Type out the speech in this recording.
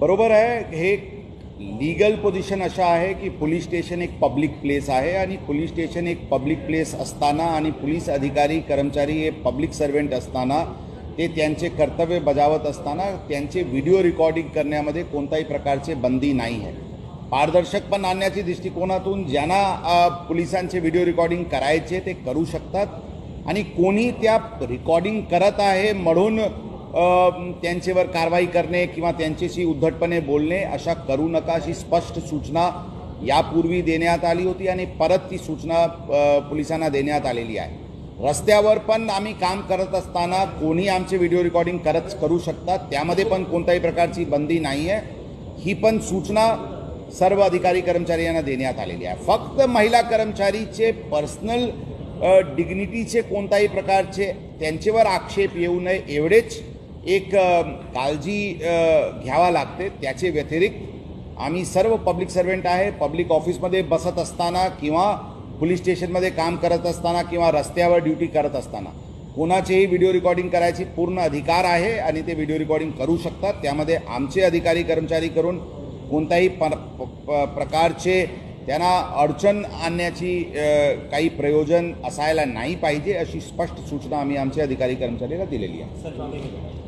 बरोबर आहे। हे लीगल पोझिशन अशा आहे की पोलीस स्टेशन एक पब्लिक प्लेस आहे आणि पोलीस स्टेशन एक पब्लिक प्लेस असताना आणि पोलीस अधिकारी कर्मचारी हे पब्लिक सर्वेंट असताना ते त्यांचे कर्तव्य बजावत असताना त्यांचे व्हिडिओ रेकॉर्डिंग करण्यामध्ये कोणत्याही प्रकारचे बंदी नाही आहे। पारदर्शकपण आणण्याच्या दृष्टिकोनातून ज्यांना पोलिसांचे व्हिडिओ रेकॉर्डिंग करायचे ते करू शकतात आणि कोणी त्या रेकॉर्डिंग करत आहे म्हणून त्यांच्यावर कारवाई करणे किंवा त्यांच्याशी उद्धटपणे बोलणे अशा करू नका अशी स्पष्ट सूचना यापूर्वी देण्यात आली होती आणि परत ती सूचना पोलिसांना देण्यात आलेली आहे। रस्त्यावर पण आम्ही काम करत असताना कोणी आमचे व्हिडिओ रेकॉर्डिंग करू शकतात, त्यामध्ये पण कोणत्याही प्रकारची बंदी नाही आहे। ही पण सूचना सर्व अधिकारी कर्मचारी यांना देण्यात आलेली आहे। फक्त महिला कर्मचारीचे पर्सनल डिग्निटीचे कोणत्याही प्रकारचे त्यांच्यावर आक्षेप येऊ नये एवढेच एक काळजी घ्यावा लागते। त्याचे व्यतिरिक्त आम्ही सर्व पब्लिक सर्वेंट आहे, पब्लिक ऑफिसमध्ये बसत असताना किंवा पोलीस स्टेशनमध्ये काम करत असताना किंवा रस्त्यावर ड्युटी करत असताना कोणाचेही व्हिडिओ रेकॉर्डिंग करायची पूर्ण अधिकार आहे आणि ते व्हिडिओ रेकॉर्डिंग करू शकतात। त्यामध्ये आमचे अधिकारी कर्मचारी करून कोणत्याही प्रकारचे त्यांना अडचण आणण्याची काही प्रयोजन असायला नाही पाहिजे अशी स्पष्ट सूचना आम्ही आमच्या अधिकारी कर्मचाऱ्यांना दिलेली आहे।